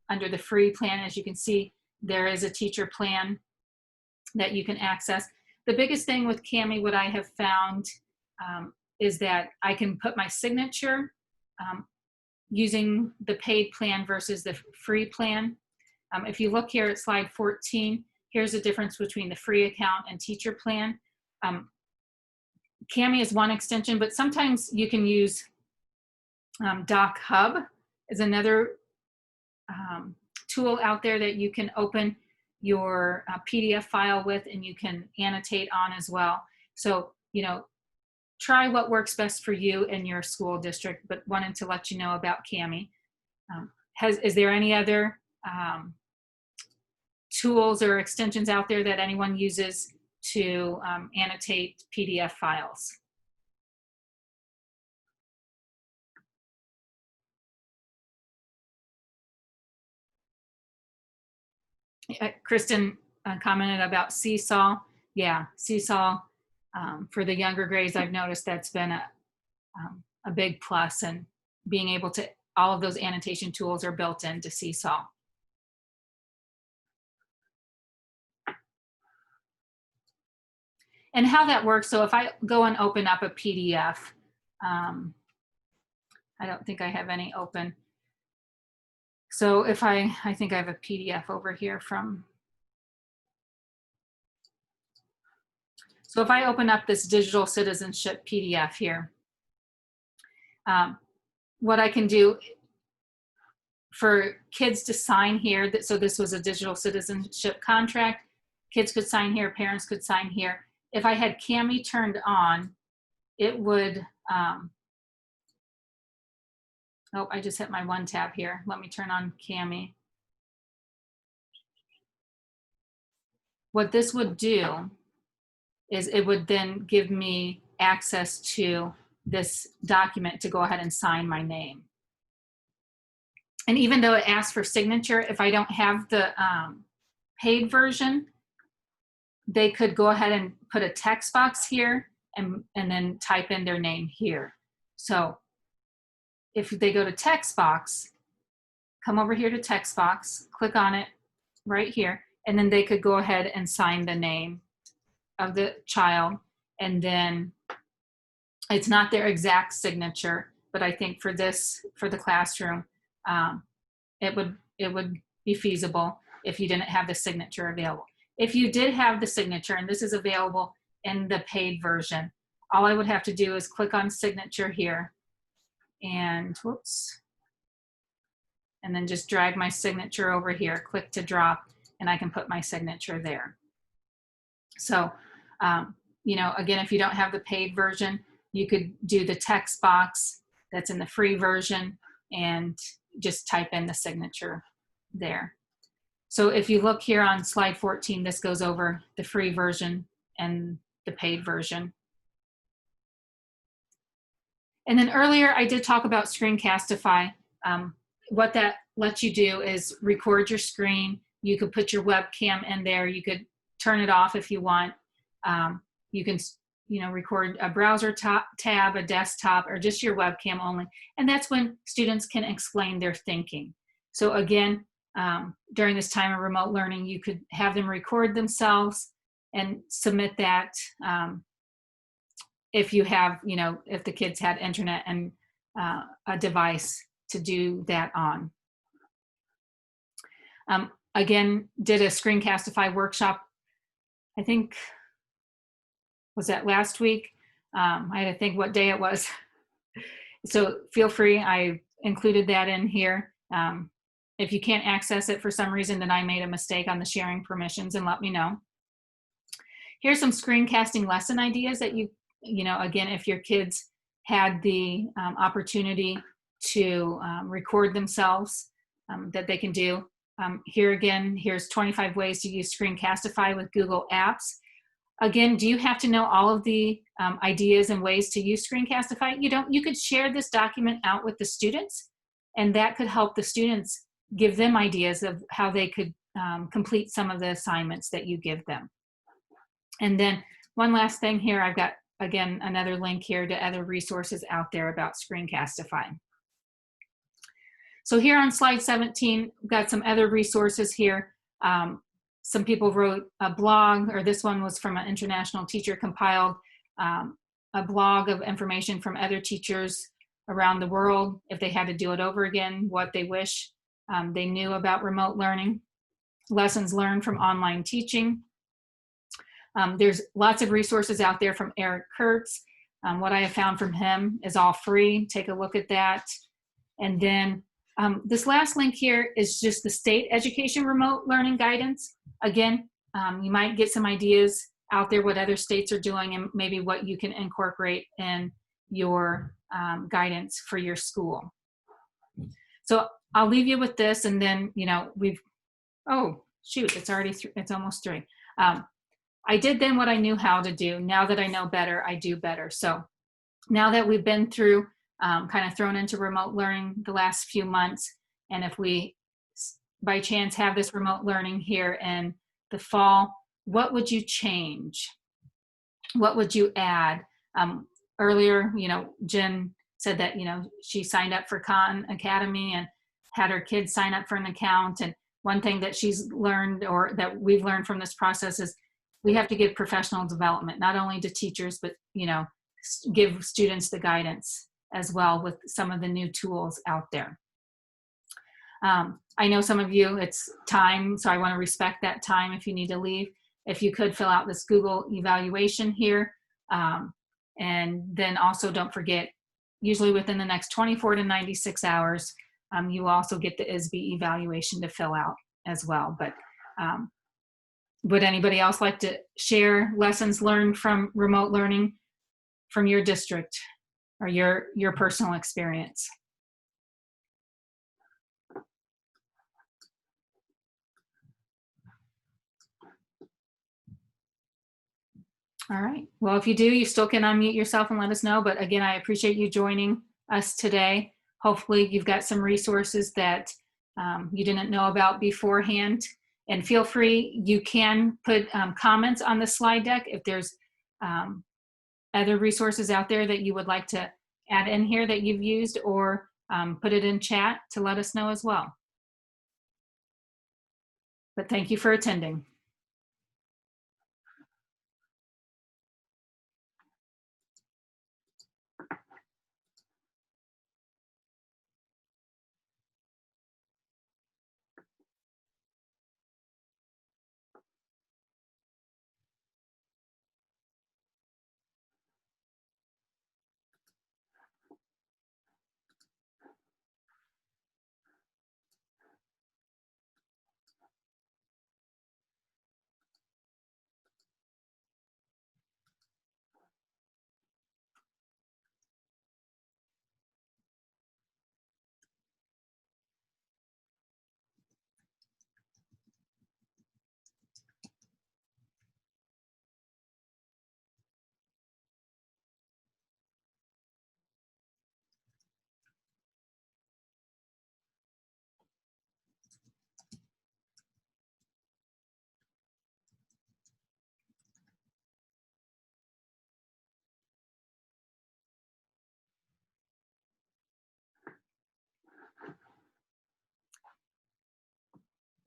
Under the free plan, as you can see, there is a teacher plan that you can access. The biggest thing with Cami, what I have found, is that I can put my signature using the paid plan versus the free plan. If you look here at slide 14, here's the difference between the free account and teacher plan. Cami is one extension, but sometimes you can use Doc Hub is another tool out there that you can open your PDF file with, and you can annotate on as well. So, try what works best for you and your school district, but wanted to let you know about Cami. Is there any other tools or extensions out there that anyone uses to annotate PDF files? Kristen commented about Seesaw. Yeah, Seesaw for the younger grades, I've noticed that's been a big plus, and being able to, all of those annotation tools are built into Seesaw. And how that works, so if I go and open up a PDF, I don't think I have any open. So if I think I have a PDF over here from, so if I open up this digital citizenship PDF here, what I can do for kids to sign here, so this was a digital citizenship contract, kids could sign here, parents could sign here. If I had Cami turned on, it would, oh, I just hit my one tab here. Let me turn on Cami. What this would do is it would then give me access to this document to go ahead and sign my name. And even though it asks for signature, if I don't have the paid version, they could go ahead and put a text box here and then type in their name here. So if they go to text box, come over here to text box, click on it right here, and then they could go ahead and sign the name of the child. And then it's not their exact signature, but I think for this, for the classroom, it would be feasible if you didn't have the signature available. If you did have the signature, and this is available in the paid version, all I would have to do is click on signature here and whoops, and then just drag my signature over here, click to drop, and I can put my signature there. So, you know, again, if you don't have the paid version, you could do the text box that's in the free version and just type in the signature there. So if you look here on slide 14, this goes over the free version and the paid version. And then earlier I did talk about Screencastify. What that lets you do is record your screen. You could put your webcam in there. You could turn it off if you want. You can, you know, record a browser tab, a desktop, or just your webcam only. And that's when students can explain their thinking. So again, during this time of remote learning, you could have them record themselves and submit that if you have, you know, if the kids had internet and a device to do that on. Again, did a Screencastify workshop, I think, was that last week? I had to think what day it was. So feel free, I included that in here. If you can't access it for some reason, then I made a mistake on the sharing permissions, and let me know. Here's some screencasting lesson ideas that you know, again, if your kids had the opportunity to record themselves, that they can do. Here again, here's 25 ways to use Screencastify with Google Apps. Again, do you have to know all of the ideas and ways to use Screencastify? You don't. You could share this document out with the students, and that could help the students, give them ideas of how they could complete some of the assignments that you give them. And then one last thing here, I've got, again, another link here to other resources out there about Screencastify. So here on slide 17, we've got some other resources here. Some people wrote a blog, or this one was from an international teacher, compiled a blog of information from other teachers around the world, if they had to do it over again, what they wish they knew about remote learning, lessons learned from online teaching. There's lots of resources out there from Eric Kurtz. What I have found from him is all free. Take a look at that. And then this last link here is just the state education remote learning guidance. Again, you might get some ideas out there what other states are doing and maybe what you can incorporate in your guidance for your school. So I'll leave you with this, and then, you know, oh shoot, it's already it's almost 3. I did then what I knew how to do. Now that I know better, I do better. So now that we've been through kind of thrown into remote learning the last few months, and if we by chance have this remote learning here in the fall, what would you change? What would you add? Earlier, you know, Jen said that, you know, she signed up for Khan Academy and had her kids sign up for an account. And one thing that she's learned, or that we've learned from this process, is we have to give professional development, not only to teachers, but, you know, give students the guidance as well with some of the new tools out there. I know some of you, it's time, so I want to respect that time if you need to leave. If you could fill out this Google evaluation here. And then also don't forget, usually within the next 24 to 96 hours, you also get the ISB evaluation to fill out as well. But would anybody else like to share lessons learned from remote learning from your district or your personal experience? All right. Well, if you do, you still can unmute yourself and let us know. But again, I appreciate you joining us today. Hopefully you've got some resources that you didn't know about beforehand. And feel free, you can put comments on the slide deck if there's other resources out there that you would like to add in here that you've used, or put it in chat to let us know as well. But thank you for attending.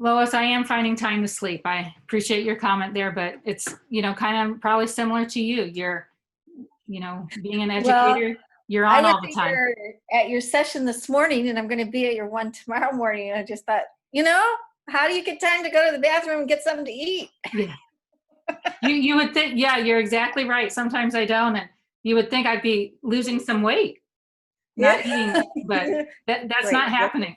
Lois, I am finding time to sleep. I appreciate your comment there, but it's, kind of probably similar to you. You're, being an educator, you're on all the time. At your session this morning, and I'm going to be at your one tomorrow morning. And I just thought, how do you get time to go to the bathroom and get something to eat? Yeah. You would think, yeah, you're exactly right. Sometimes I don't, and you would think I'd be losing some weight, not eating, but that's Great. not happening.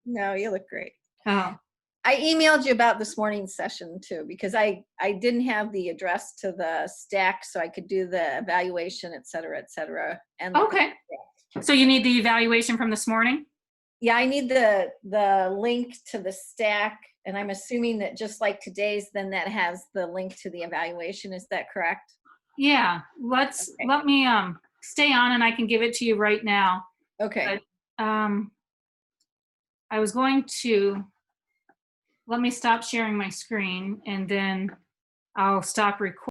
No, you look great. Oh. I emailed you about this morning's session too, because I didn't have the address to the stack, so I could do the evaluation, et cetera, et cetera. And Okay. So you need the evaluation from this morning? Yeah, I need the link to the stack, and I'm assuming that just like today's, then that has the link to the evaluation. Is that correct? Yeah. Let me stay on, and I can give it to you right now. Okay. But, I was going to let me stop sharing my screen, and then I'll stop recording.